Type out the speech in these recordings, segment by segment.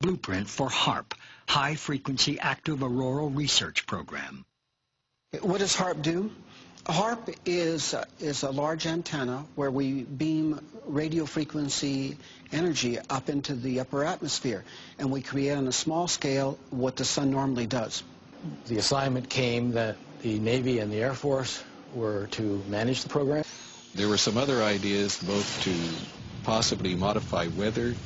blueprint for HAARRP, High Frequency Active Auroral Research Program. What does HAARRP do? HAARRP is a large antenna where we beam radio frequency energy up into the upper atmosphere, and we create on a small scale what the sun normally does. The assignment came that the Navy and the Air Force were to manage the program. There were some other ideas, both to possibly modify weather.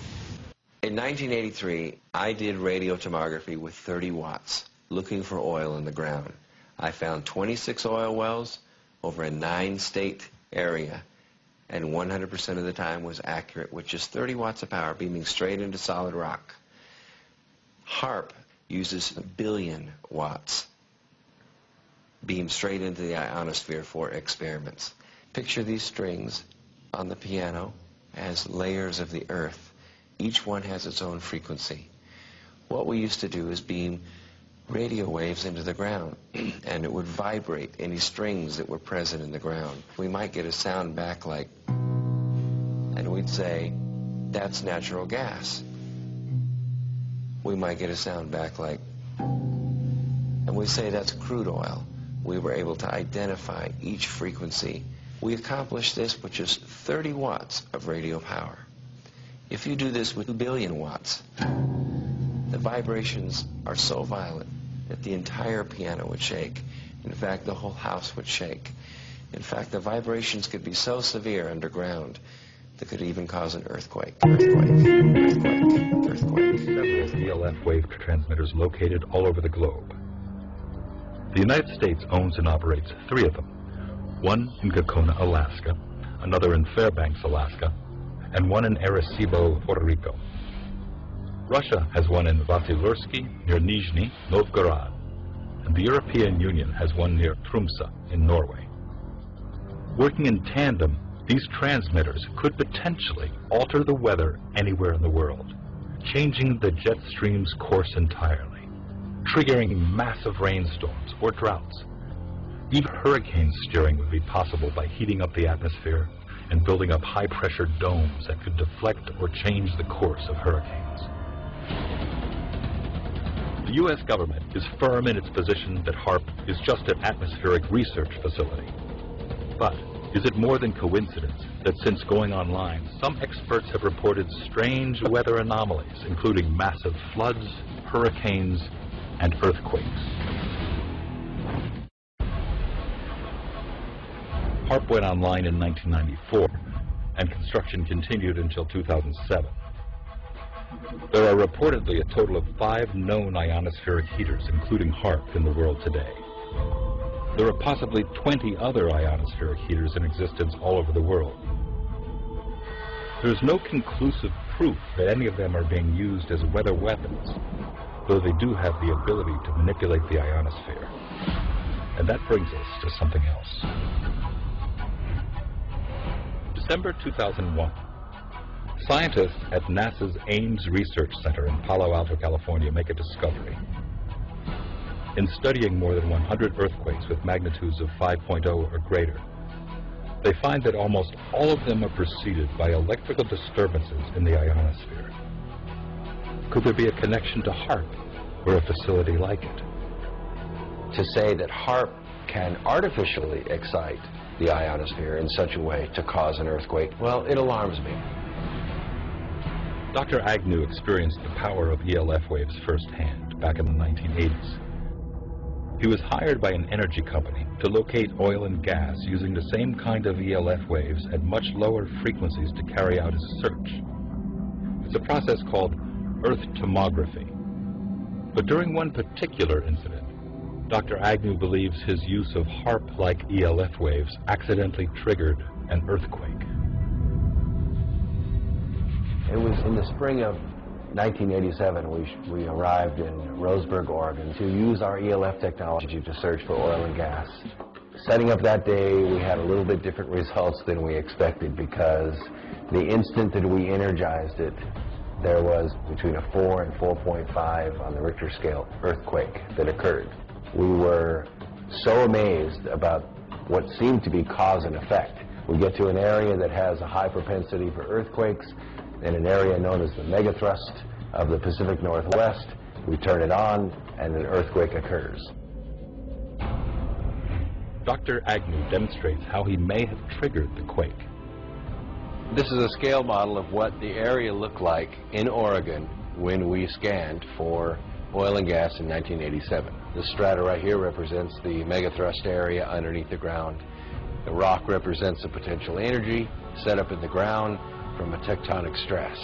In 1983, I did radio tomography with 30 watts, looking for oil in the ground. I found 26 oil wells over a 9-state area, and 100% of the time was accurate with just 30 watts of power beaming straight into solid rock. HAARRP uses 1 billion watts beamed straight into the ionosphere for experiments. Picture these strings on the piano as layers of the earth. Each one has its own frequency. What we used to do is beam radio waves into the ground, and it would vibrate any strings that were present in the ground. We might get a sound back like, and we'd say, that's natural gas. We might get a sound back like, and we'd say, that's crude oil. We were able to identify each frequency. We accomplished this with just 30 watts of radio power. If you do this with 2 billion watts, the vibrations are so violent that the entire piano would shake. In fact, the whole house would shake. In fact, the vibrations could be so severe underground that could even cause an earthquake. Several ELF wave transmitters located all over the globe. The United States owns and operates 3 of them. One in Gacona, Alaska, another in Fairbanks, Alaska, and one in Arecibo, Puerto Rico. Russia has one in Vasilursky near Nizhny Novgorod, and the European Union has one near Tromsø in Norway. Working in tandem, these transmitters could potentially alter the weather anywhere in the world, changing the jet stream's course entirely, triggering massive rainstorms or droughts. Even hurricane steering would be possible by heating up the atmosphere and building up high-pressure domes that could deflect or change the course of hurricanes. The U.S. government is firm in its position that HAARRP is just an atmospheric research facility. But is it more than coincidence that since going online, some experts have reported strange weather anomalies, including massive floods, hurricanes, and earthquakes? HAARRP went online in 1994, and construction continued until 2007. There are reportedly a total of 5 known ionospheric heaters, including HAARRP, in the world today. There are possibly 20 other ionospheric heaters in existence all over the world. There is no conclusive proof that any of them are being used as weather weapons, though they do have the ability to manipulate the ionosphere. And that brings us to something else. December 2001. Scientists at NASA's Ames Research Center in Palo Alto, California make a discovery. In studying more than 100 earthquakes with magnitudes of 5.0 or greater, they find that almost all of them are preceded by electrical disturbances in the ionosphere. Could there be a connection to HAARRP or a facility like it? To say that HAARRP can artificially excite the ionosphere in such a way to cause an earthquake, well, it alarms me. Dr. Agnew experienced the power of ELF waves firsthand back in the 1980s. He was hired by an energy company to locate oil and gas using the same kind of ELF waves at much lower frequencies to carry out his search. It's a process called earth tomography. But during one particular incident, Dr. Agnew believes his use of HAARRP-like ELF waves accidentally triggered an earthquake. It was in the spring of 1987 we arrived in Roseburg, Oregon to use our ELF technology to search for oil and gas. Setting up that day, we had a little bit different results than we expected because the instant that we energized it, there was between a 4 and 4.5 on the Richter scale earthquake that occurred. We were so amazed about what seemed to be cause and effect. We get to an area that has a high propensity for earthquakes in an area known as the megathrust, of the Pacific Northwest. We turn it on, and an earthquake occurs. Dr. Agnew demonstrates how he may have triggered the quake. This is a scale model of what the area looked like in Oregon when we scanned for oil and gas in 1987. The strata right here represents the megathrust area underneath the ground. The rock represents the potential energy set up in the ground from a tectonic stress.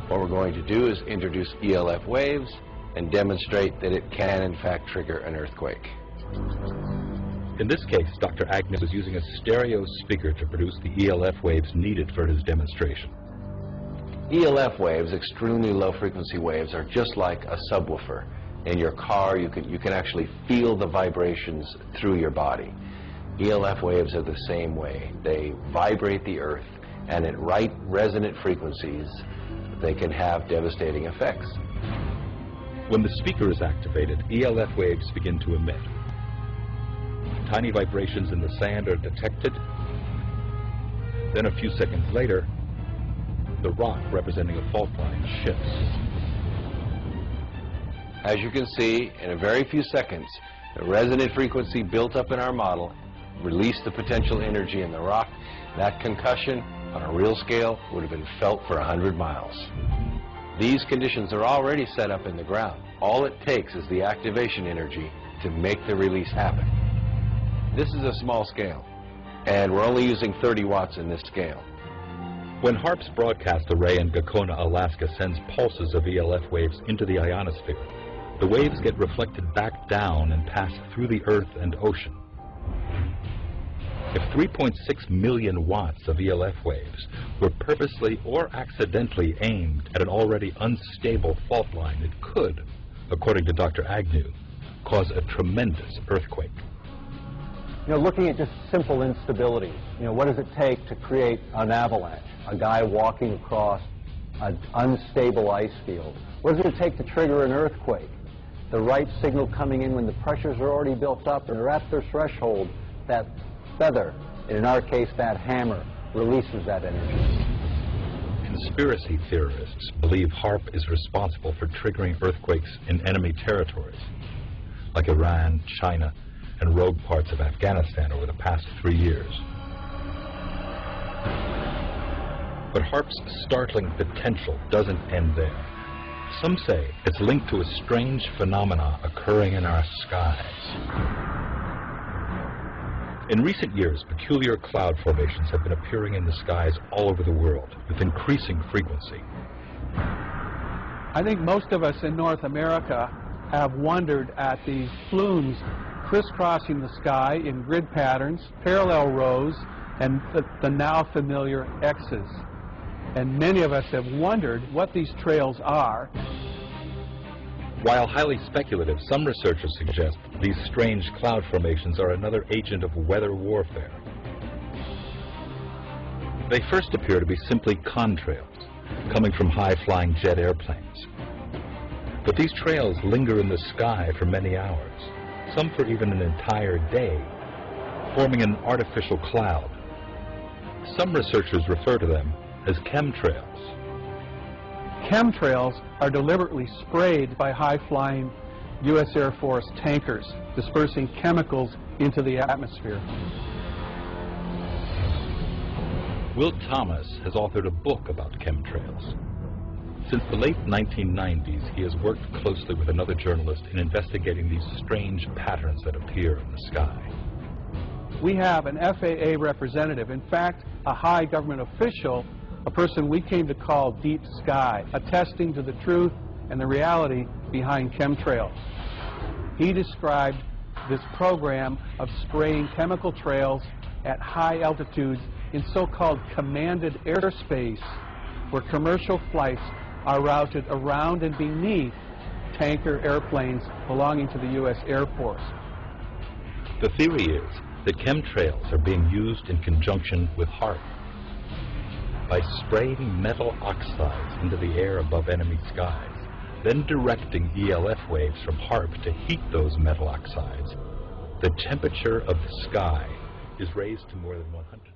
What we're going to do is introduce ELF waves and demonstrate that it can in fact trigger an earthquake. In this case, Dr. Agnew was using a stereo speaker to produce the ELF waves needed for his demonstration. ELF waves, extremely low frequency waves, are just like a subwoofer. In your car, you can actually feel the vibrations through your body. ELF waves are the same way. They vibrate the earth, and at right resonant frequencies, they can have devastating effects. When the speaker is activated, ELF waves begin to emit. Tiny vibrations in the sand are detected. Then a few seconds later, the rock representing a fault line shifts. As you can see, in a very few seconds, the resonant frequency built up in our model released the potential energy in the rock. That concussion, on a real scale, would have been felt for 100 miles. These conditions are already set up in the ground. All it takes is the activation energy to make the release happen. This is a small scale, and we're only using 30 watts in this scale. When HAARP's broadcast array in Gakona, Alaska sends pulses of ELF waves into the ionosphere, the waves get reflected back down and pass through the earth and ocean. If 3.6 million watts of ELF waves were purposely or accidentally aimed at an already unstable fault line, it could, according to Dr. Agnew, cause a tremendous earthquake. You know, looking at just simple instabilities, what does it take to create an avalanche? A guy walking across an unstable ice field. What does it take to trigger an earthquake? The right signal coming in when the pressures are already built up and are at their threshold. That feather, in our case that hammer, releases that energy. Conspiracy theorists believe HAARP is responsible for triggering earthquakes in enemy territories, like Iran, China, and rogue parts of Afghanistan over the past 3 years. But HAARP's startling potential doesn't end there. Some say it's linked to a strange phenomena occurring in our skies. In recent years, peculiar cloud formations have been appearing in the skies all over the world with increasing frequency. I think most of us in North America have wondered at these plumes crisscrossing the sky in grid patterns, parallel rows, and the now familiar X's. And many of us have wondered what these trails are. While highly speculative, some researchers suggest these strange cloud formations are another agent of weather warfare. They first appear to be simply contrails, coming from high-flying jet airplanes. But these trails linger in the sky for many hours, some for even an entire day, forming an artificial cloud. Some researchers refer to them as chemtrails. Chemtrails are deliberately sprayed by high-flying U.S. Air Force tankers, dispersing chemicals into the atmosphere. Will Thomas has authored a book about chemtrails. Since the late 1990s, he has worked closely with another journalist in investigating these strange patterns that appear in the sky. We have an FAA representative, in fact, a high government official, a person we came to call Deep Sky, attesting to the truth and the reality behind chemtrails. He described this program of spraying chemical trails at high altitudes in so-called commanded airspace, where commercial flights are routed around and beneath tanker airplanes belonging to the U.S. Air Force. The theory is that chemtrails are being used in conjunction with HAARP. By spraying metal oxides into the air above enemy skies, then directing ELF waves from HAARP to heat those metal oxides, the temperature of the sky is raised to more than 100.